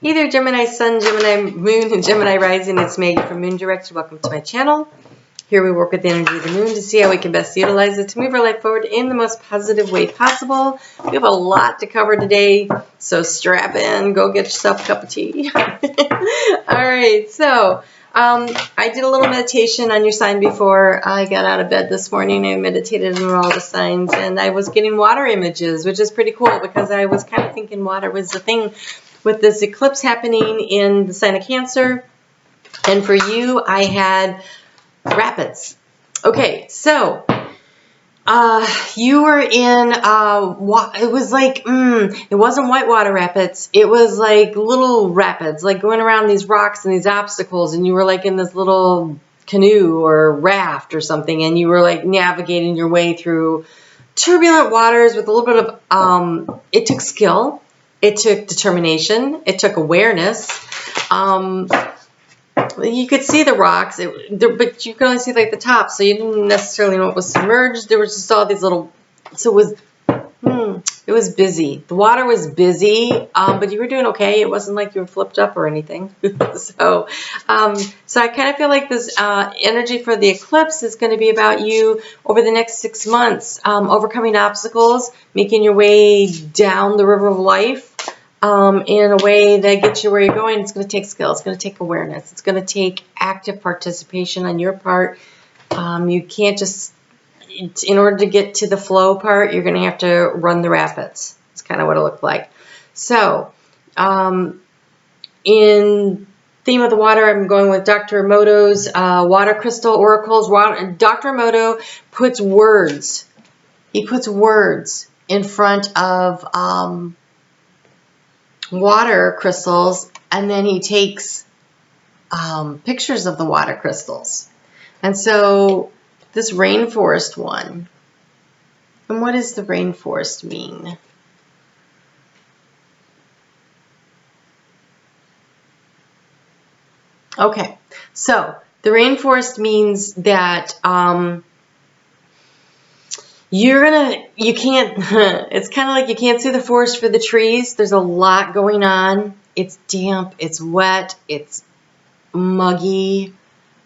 Hey there, Gemini Sun, Gemini Moon, and Gemini Rising. It's Maggie from Moon Direct. Welcome to my channel. Here we work with the energy of the moon to see how we can best utilize it to move our life forward in the most positive way possible. We have a lot to cover today, so strap in. Go get yourself a cup of tea. All right, so I did a little meditation on your sign before I got out of bed this morning. I meditated on all the signs, and I was getting water images, which is pretty cool because I was kind of thinking water was the thing with this eclipse happening in the sign of Cancer. And for you, I had rapids. Okay, so you were in, it was like, it wasn't whitewater rapids. It was like little rapids, like going around these rocks and these obstacles, and you were like in this little canoe or raft or something, and you were like navigating your way through turbulent waters with a little bit of, it took skill, it took determination, it took awareness. You could see the rocks, but you could only see like the top, so you didn't necessarily know what was submerged. There was just all these little, so it was busy. The water was busy, but you were doing okay. It wasn't like you were flipped up or anything. So I kind of feel like this energy for the eclipse is going to be about you over the next 6 months, overcoming obstacles, making your way down the river of life. In a way that gets you where you're going. It's going to take skill. It's going to take awareness. It's going to take active participation on your part. You can't just, in order to get to the flow part, you're going to have to run the rapids. It's kind of what it looked like. So, in theme of the water, I'm going with Dr. Emoto's Water Crystal Oracles. Dr. Emoto puts words. He puts words in front of water crystals, and then he takes pictures of the water crystals. And so this rainforest one, and what does the rainforest mean? Okay, so the rainforest means that you can't, it's kind of like you can't see the forest for the trees. There's a lot going on. It's damp, it's wet, it's muggy,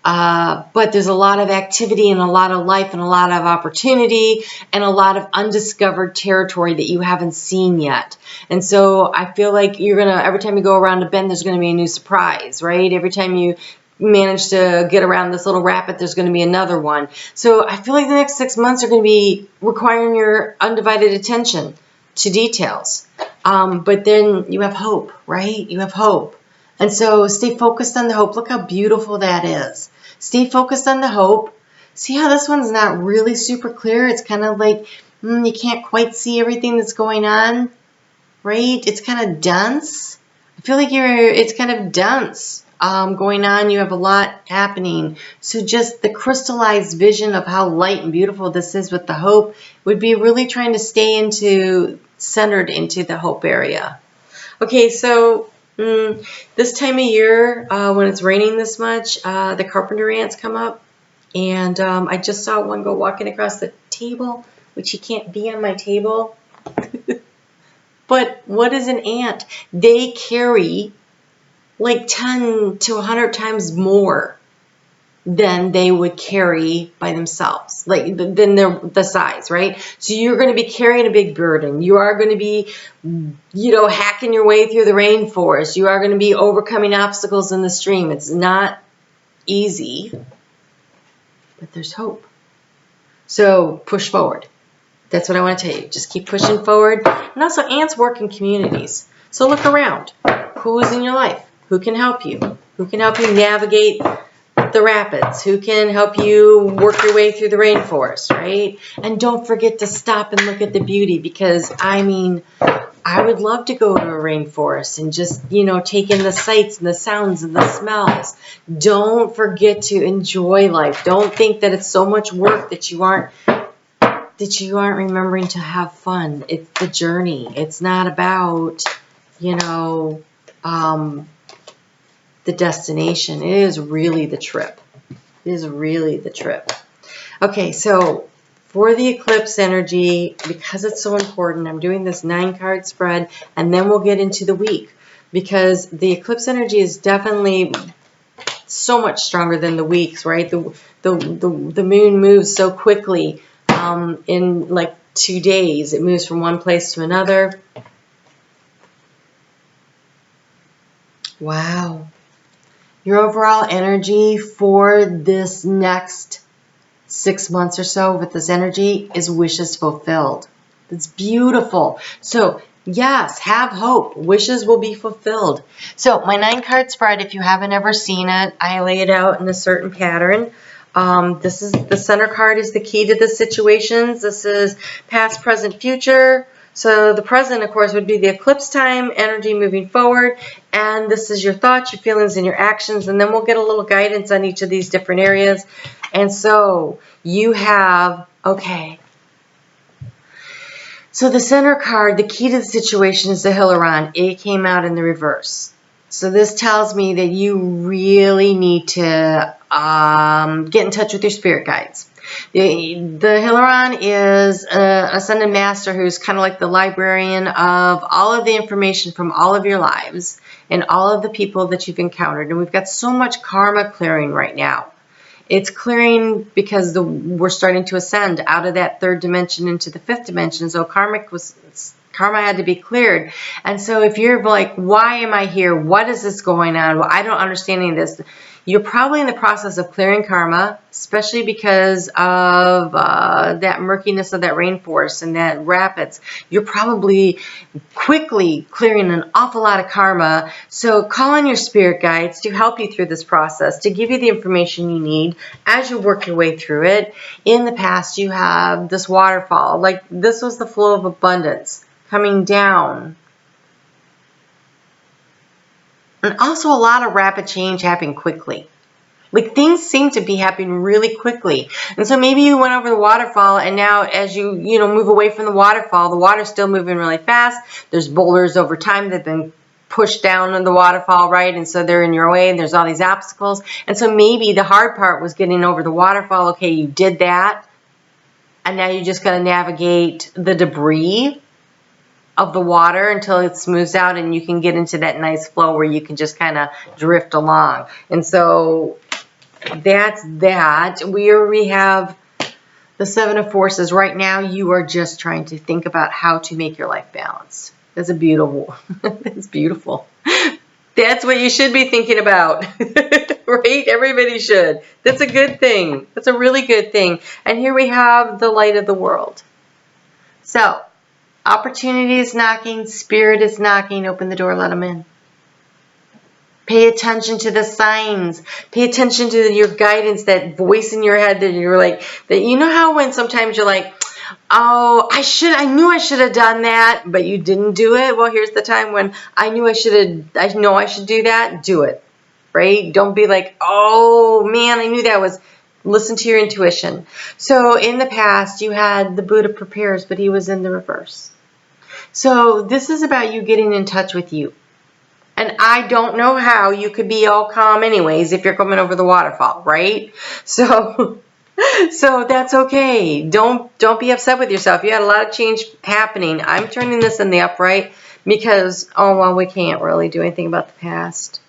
but there's a lot of activity and a lot of life and a lot of opportunity and a lot of undiscovered territory that you haven't seen yet. And so I feel like you're going to, every time you go around a bend, there's going to be a new surprise, right? Every time you manage to get around this little rapid, there's going to be another one. So I feel like the next 6 months are going to be requiring your undivided attention to details. But then you have hope, right? You have hope. And so stay focused on the hope. Look how beautiful that is. Stay focused on the hope. See how this one's not really super clear? It's kind of like you can't quite see everything that's going on, right? It's kind of dense. I feel like it's kind of dense. Going on, you have a lot happening. So just the crystallized vision of how light and beautiful this is with the hope would be really trying to stay centered into the hope area. Okay, so this time of year, when it's raining this much, the carpenter ants come up, and I just saw one go walking across the table, which he can't be on my table. But what is an ant? They carry like 10 to 100 times more than they would carry by themselves, like than the size, right? So you're going to be carrying a big burden. You are going to be, hacking your way through the rainforest. You are going to be overcoming obstacles in the stream. It's not easy, but there's hope. So push forward. That's what I want to tell you. Just keep pushing forward. And also, ants work in communities. So look around. Who's in your life? Who can help you? Who can help you navigate the rapids? Who can help you work your way through the rainforest, right? And don't forget to stop and look at the beauty, because, I would love to go to a rainforest and just, take in the sights and the sounds and the smells. Don't forget to enjoy life. Don't think that it's so much work that you aren't remembering to have fun. It's the journey. It's not about, the destination. It is really the trip. It is really the trip. Okay, so for the eclipse energy, because it's so important, I'm doing this 9-card spread, and then we'll get into the week. because the eclipse energy is definitely so much stronger than the weeks, right? The moon moves so quickly in like 2 days. It moves from one place to another. Wow. Your overall energy for this next 6 months or so with this energy is wishes fulfilled. It's beautiful. So yes, have hope. Wishes will be fulfilled. So my 9-card spread, if you haven't ever seen it, I lay it out in a certain pattern. This is the center card is the key to the situations. This is past, present, future. So the present, of course, would be the eclipse time, energy moving forward. And this is your thoughts, your feelings, and your actions. And then we'll get a little guidance on each of these different areas. And so you have, okay. So the center card, the key to the situation is the Hilarion. It came out in the reverse. So this tells me that you really need to get in touch with your spirit guides. The Hilarion is an ascended master who's kind of like the librarian of all of the information from all of your lives and all of the people that you've encountered. And we've got so much karma clearing right now. It's clearing because we're starting to ascend out of that 3rd dimension into the 5th dimension. So karma had to be cleared. And so if you're like, why am I here? What is this going on? Well, I don't understand any of this. You're probably in the process of clearing karma, especially because of that murkiness of that rainforest and that rapids. You're probably quickly clearing an awful lot of karma. So call on your spirit guides to help you through this process, to give you the information you need as you work your way through it. In the past, you have this waterfall. Like this was the flow of abundance coming down. And also a lot of rapid change happening quickly. Like things seem to be happening really quickly. And so maybe you went over the waterfall and now as you move away from the water's still moving really fast. There's boulders over time that have been pushed down in the waterfall, right? And so they're in your way and there's all these obstacles. And so maybe the hard part was getting over the waterfall. Okay, you did that. And now you just got to navigate the debris of the water until it smooths out and you can get into that nice flow where you can just kind of drift along. And so that's that. We have the 7 of Forces. Right now you are just trying to think about how to make your life balanced. That's beautiful. That's beautiful. That's what you should be thinking about. Right? Everybody should. That's a good thing. That's a really good thing. And here we have the light of the world. So opportunity is knocking, spirit is knocking, open the door, let them in. Pay attention to the signs. Pay attention to your guidance, that voice in your head that you're like, that you know how when sometimes you're like, oh, I knew I should have done that, but you didn't do it. Well, here's the time when I know I should do that, do it, right? Don't be like, oh man, I knew that was, listen to your intuition. So in the past, you had the Buddha prepares, but he was in the reverse. So this is about you getting in touch with you. And I don't know how you could be all calm anyways if you're coming over the waterfall, right? So that's okay. Don't be upset with yourself. You had a lot of change happening. I'm turning this in the upright because, oh, well, we can't really do anything about the past.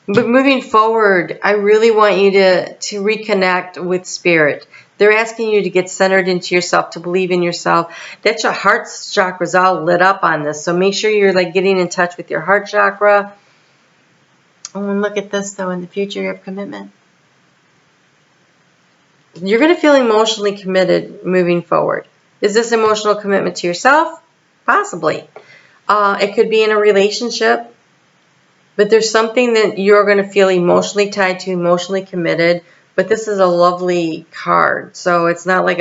But moving forward, I really want you to reconnect with spirit. They're asking you to get centered into yourself, to believe in yourself. That's your heart chakra is all lit up on this. So make sure you're like getting in touch with your heart chakra. Oh, and look at this though. In the future, you have commitment. You're going to feel emotionally committed moving forward. Is this emotional commitment to yourself? Possibly. It could be in a relationship. But there's something that you're going to feel emotionally tied to, emotionally committed. But this is a lovely card. So it's not like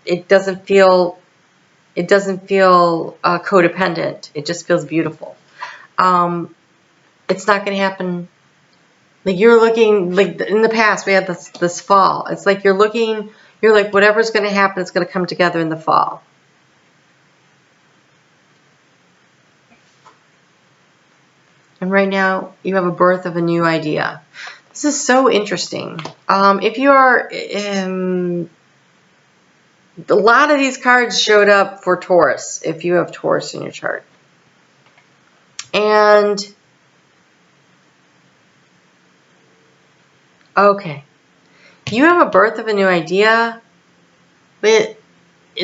it doesn't feel codependent. It just feels beautiful. It's not going to happen. Like you're looking, like in the past we had this fall. It's like you're like whatever's going to happen, it's going to come together in the fall. And right now, you have a birth of a new idea. This is so interesting. If you are, a lot of these cards showed up for Taurus, if you have Taurus in your chart. And Okay. You have a birth of a new idea, but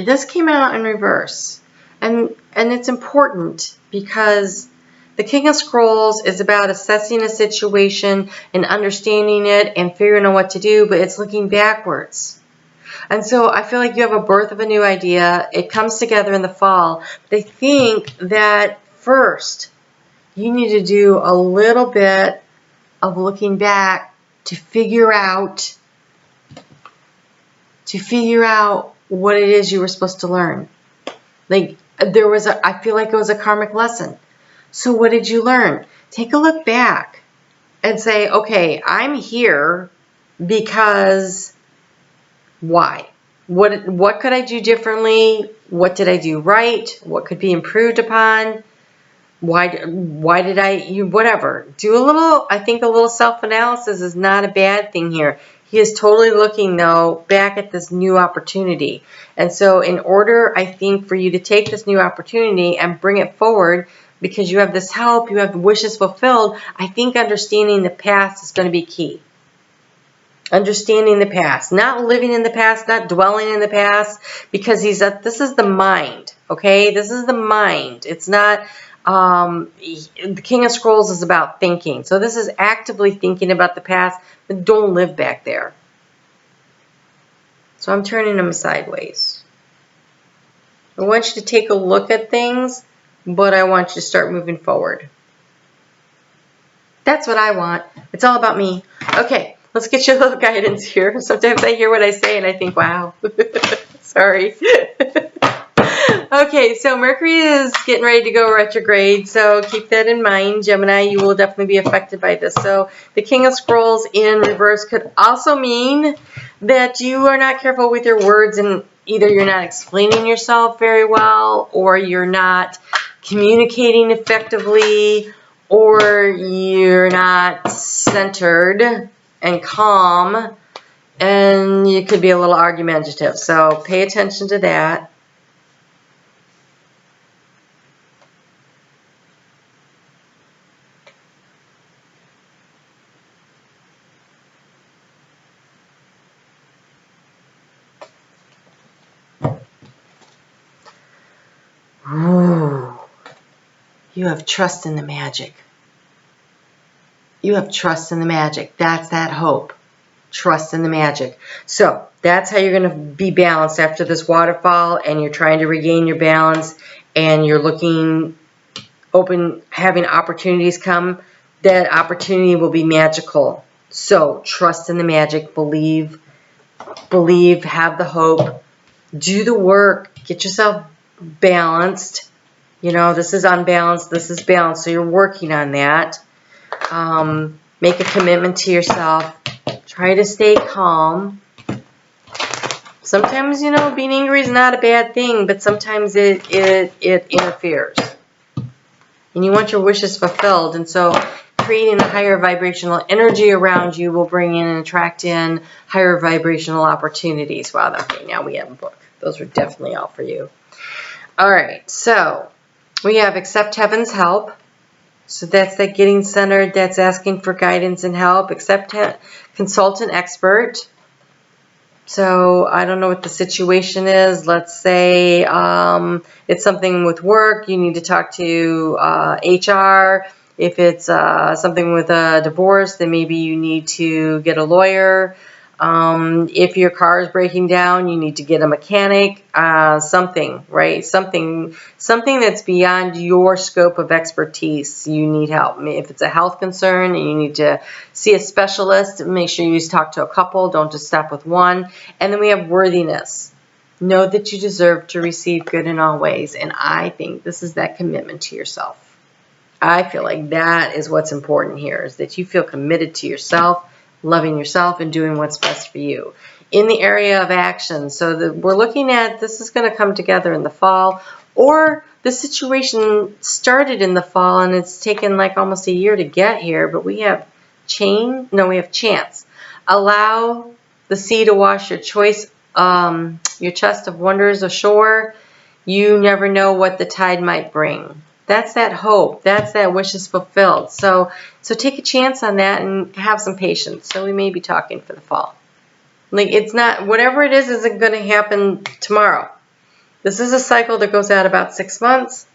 this came out in reverse. And it's important because the King of Scrolls is about assessing a situation and understanding it and figuring out what to do, but it's looking backwards. And so I feel like you have a birth of a new idea. It comes together in the fall. They think that first you need to do a little bit of looking back to figure out what it is you were supposed to learn. Like I feel like it was a karmic lesson. So what did you learn? Take a look back and say, okay, I'm here because why? What could I do differently? What did I do right? What could be improved upon? Why did whatever. I think a little self-analysis is not a bad thing here. He is totally looking, though, back at this new opportunity. And so in order, I think, for you to take this new opportunity and bring it forward, because you have this help, you have wishes fulfilled, I think understanding the past is going to be key. Understanding the past, not living in the past, not dwelling in the past, because this is the mind, okay? This is the mind. It's not, the King of Scrolls is about thinking. So this is actively thinking about the past, but don't live back there. So I'm turning them sideways. I want you to take a look at things, but I want you to start moving forward. That's what I want. It's all about me. Okay. Let's get you a little guidance here. Sometimes I hear what I say and I think, wow. Sorry. Okay, so Mercury is getting ready to go retrograde, so keep that in mind. Gemini, you will definitely be affected by this. So the King of Scrolls in reverse could also mean that you are not careful with your words, and either you're not explaining yourself very well, or you're not communicating effectively, or you're not centered and calm, and you could be a little argumentative. So pay attention to that. Ooh. You have trust in the magic. You have trust in the magic. That's that hope. Trust in the magic. So that's how you're going to be balanced after this waterfall, and you're trying to regain your balance, and you're looking open, having opportunities come. That opportunity will be magical. So trust in the magic. Believe, have the hope. Do the work. Get yourself balanced. You know, this is unbalanced. This is balanced. So you're working on that. Make a commitment to yourself. Try to stay calm. Sometimes, you know, being angry is not a bad thing, but sometimes it interferes. And you want your wishes fulfilled. And so creating a higher vibrational energy around you will bring in and attract in higher vibrational opportunities. Wow, okay, now we have a book. Those are definitely all for you. All right, so we have accept heaven's help. So that's that getting centered, that's asking for guidance and help. Accept consult an expert. So I don't know what the situation is. Let's say it's something with work. You need to talk to HR. If it's something with a divorce, then maybe you need to get a lawyer. If your car is breaking down, you need to get a mechanic, something, right? Something that's beyond your scope of expertise. You need help. If it's a health concern and you need to see a specialist, make sure you talk to a couple. Don't just stop with one. And then we have worthiness. Know that you deserve to receive good in all ways. And I think this is that commitment to yourself. I feel like that is what's important here, is that you feel committed to yourself, loving yourself, and doing what's best for you. In the area of action, so we're looking at this is going to come together in the fall, or the situation started in the fall and it's taken like almost a year to get here, but we have chance. Allow the sea to wash your chest of wonders ashore. You never know what the tide might bring. That's that hope. That's that wishes fulfilled. So take a chance on that and have some patience. So we may be talking for the fall. Like, it's not, whatever it is isn't going to happen tomorrow. This is a cycle that goes out about 6 months.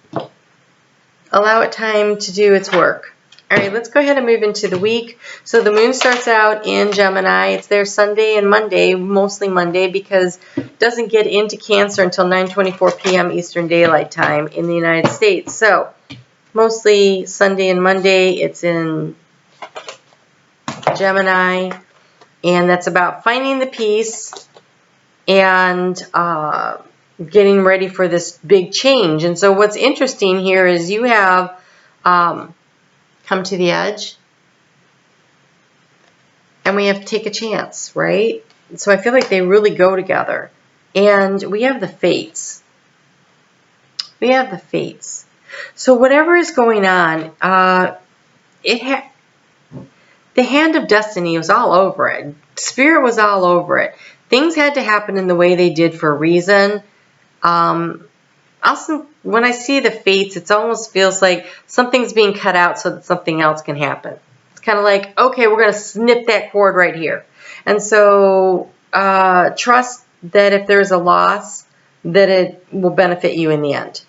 Allow it time to do its work. All right, let's go ahead and move into the week. So the moon starts out in Gemini. It's there Sunday and Monday, mostly Monday, because it doesn't get into Cancer until 9:24 p.m. Eastern Daylight Time in the United States. So mostly Sunday and Monday, it's in Gemini, and that's about finding the peace and getting ready for this big change. And so what's interesting here is you have come to the edge, and we have to take a chance, right? So I feel like they really go together. And we have the fates. We have the fates. So whatever is going on, the hand of destiny was all over it. Spirit was all over it. Things had to happen in the way they did for a reason. Also, when I see the fates, it almost feels like something's being cut out so that something else can happen. It's kind of like, okay, we're going to snip that cord right here. And so trust that if there's a loss, that it will benefit you in the end.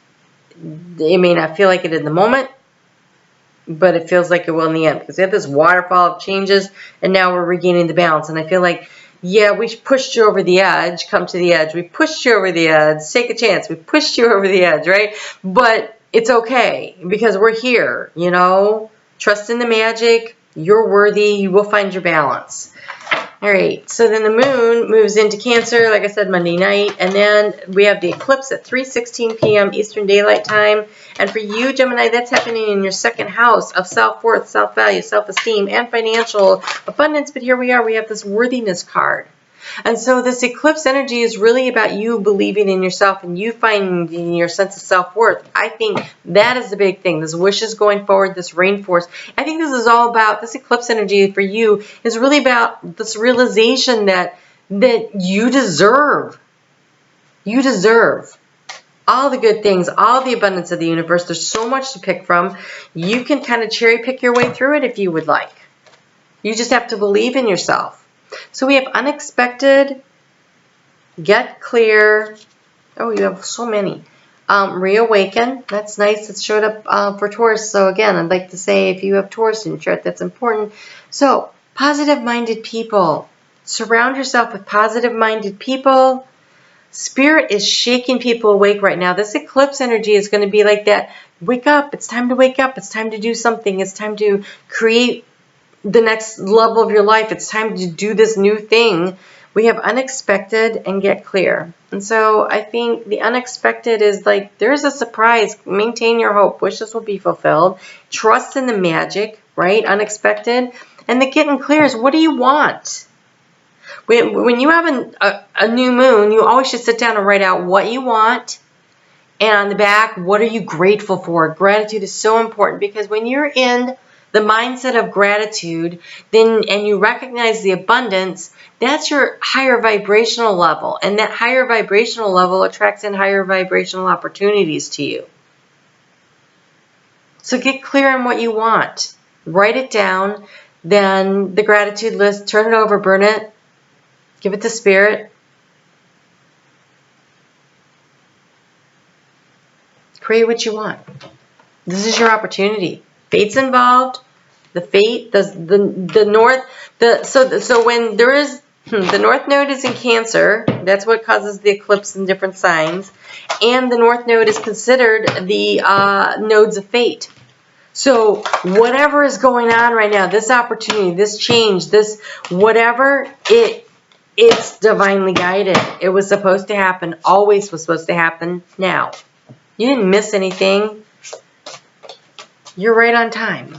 It may not feel like it in the moment, but it feels like it will in the end, because we have this waterfall of changes, and now we're regaining the balance. And I feel like, yeah, we pushed you over the edge, come to the edge. We pushed you over the edge, take a chance. We pushed you over the edge, right? But it's okay, because we're here, you know? Trust in the magic. You're worthy. You will find your balance. All right, so then the moon moves into Cancer, like I said, Monday night, and then we have the eclipse at 3:16 p.m. Eastern Daylight Time. And for you, Gemini, that's happening in your second house of self-worth, self-value, self-esteem, and financial abundance. But here we are, we have this worthiness card. And so this eclipse energy is really about you believing in yourself and you finding your sense of self-worth. I think that is the big thing. This wishes going forward, this rainforest. I think this is all about, this eclipse energy for you is really about this realization that you deserve. You deserve all the good things, all the abundance of the universe. There's so much to pick from. You can kind of cherry pick your way through it if you would like. You just have to believe in yourself. So we have unexpected, get clear. Oh, you have so many. Reawaken. That's nice. It showed up for Taurus. So again, I'd like to say if you have Taurus in your chart, that's important. So positive-minded people. Surround yourself with positive-minded people. Spirit is shaking people awake right now. This eclipse energy is going to be like that. Wake up. It's time to wake up. It's time to do something. It's time to create the next level of your life. It's time to do this new thing. We have unexpected and get clear. And so I think the unexpected is like, there's a surprise. Maintain your hope. Wishes will be fulfilled. Trust in the magic, right? Unexpected. And the getting clear is, what do you want? When you have a new moon, you always should sit down and write out what you want. And on the back, what are you grateful for? Gratitude is so important, because when you're in the mindset of gratitude, and you recognize the abundance, that's your higher vibrational level. And that higher vibrational level attracts in higher vibrational opportunities to you. So get clear on what you want. Write it down. Then the gratitude list, turn it over, burn it. Give it to Spirit. Create what you want. This is your opportunity. Fate's involved. The fate, the north, so when there is, the north node is in Cancer. That's what causes the eclipse in different signs. And the north node is considered the nodes of fate. So whatever is going on right now, this opportunity, this change, this whatever, it's divinely guided. It was supposed to happen, always was supposed to happen now. You didn't miss anything. You're right on time.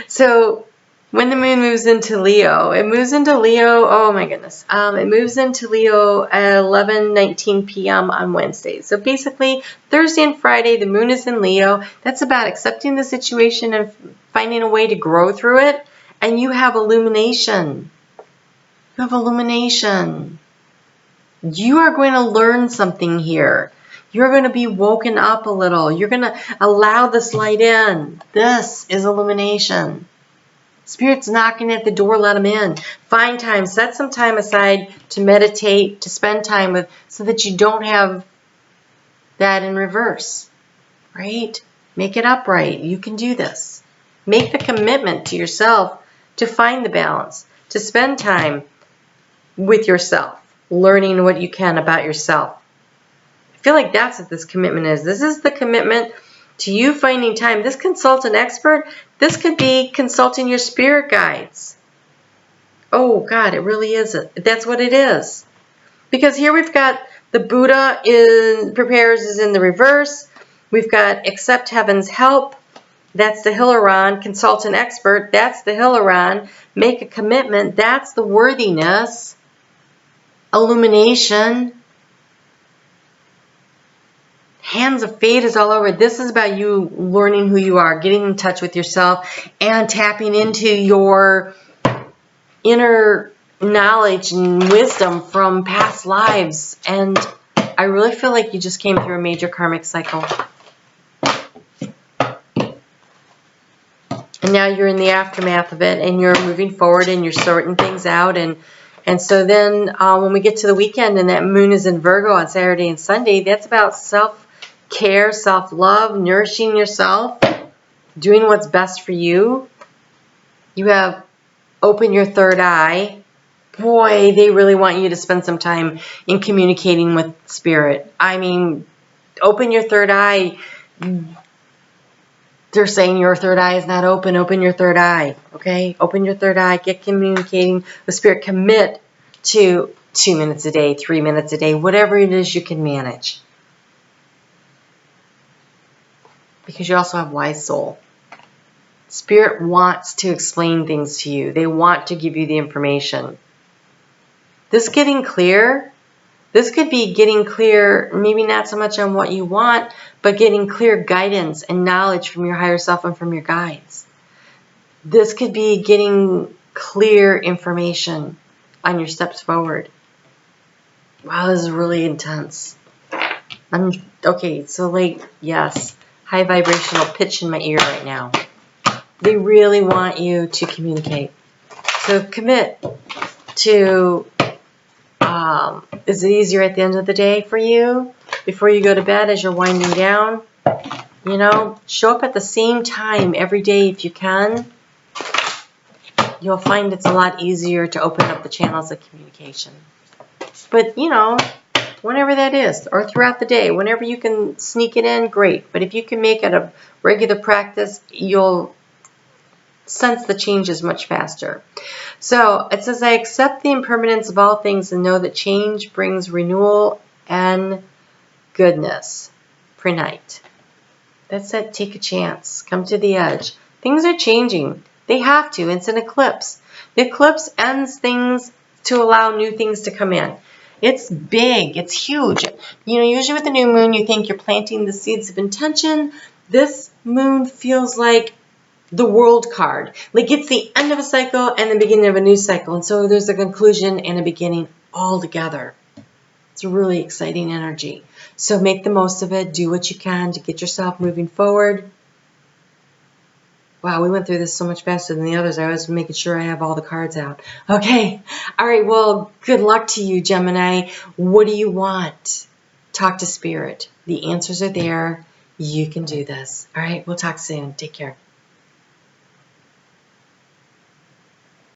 So when the moon moves into Leo, it moves into Leo, oh my goodness. It moves into Leo at 11:19 p.m. on Wednesday. So basically, Thursday and Friday, the moon is in Leo. That's about accepting the situation and finding a way to grow through it. And you have illumination. You have illumination. You are going to learn something here. You're going to be woken up a little. You're going to allow this light in. This is illumination. Spirit's knocking at the door, let them in. Find time, set some time aside to meditate, to spend time with, so that you don't have that in reverse, right? Make it upright. You can do this. Make the commitment to yourself to find the balance, to spend time with yourself, learning what you can about yourself. I feel like that's what this commitment is. This is the commitment to you finding time. This consultant expert, this could be consulting your spirit guides. Oh God, it really is. That's what it is. Because here we've got the Buddha prepares is in the reverse. We've got accept heaven's help. That's the Hilaron. Consultant expert. That's the Hilaron. Make a commitment. That's the worthiness. Illumination. Hands of fate is all over. This is about you learning who you are, getting in touch with yourself, and tapping into your inner knowledge and wisdom from past lives. And I really feel like you just came through a major karmic cycle. And now you're in the aftermath of it, and you're moving forward, and you're sorting things out. And so then when we get to the weekend, and that moon is in Virgo on Saturday and Sunday, that's about self-care, self-love, nourishing yourself, doing what's best for you. You have open your third eye. Boy, they really want you to spend some time in communicating with spirit. I mean, open your third eye. They're saying your third eye is not open. Open your third eye, okay? Open your third eye. Get communicating with spirit. Commit to 2 minutes a day, 3 minutes a day, whatever it is you can manage. Because you also have wise soul. Spirit wants to explain things to you. They want to give you the information. This getting clear, this could be getting clear, maybe not so much on what you want, but getting clear guidance and knowledge from your higher self and from your guides. This could be getting clear information on your steps forward. Wow, this is really intense. Okay, so like, yes, high vibrational pitch in my ear right now. They really want you to communicate. So commit to, is it easier at the end of the day for you? Before you go to bed, as you're winding down? You know, show up at the same time every day if you can. You'll find it's a lot easier to open up the channels of communication. But, you know, whenever that is, or throughout the day, whenever you can sneak it in, great. But if you can make it a regular practice, you'll sense the changes much faster. So it says, I accept the impermanence of all things and know that change brings renewal and goodness. Pranite. That's it. Take a chance. Come to the edge. Things are changing. They have to. It's an eclipse. The eclipse ends things to allow new things to come in. It's big. It's huge. You know, usually with the new moon, you think you're planting the seeds of intention. This moon feels like the world card. Like it's the end of a cycle and the beginning of a new cycle. And so there's a conclusion and a beginning all together. It's a really exciting energy. So make the most of it. Do what you can to get yourself moving forward. Wow, we went through this so much faster than the others. I was making sure I have all the cards out. Okay. All right. Well, good luck to you, Gemini. What do you want? Talk to Spirit. The answers are there. You can do this. All right. We'll talk soon. Take care.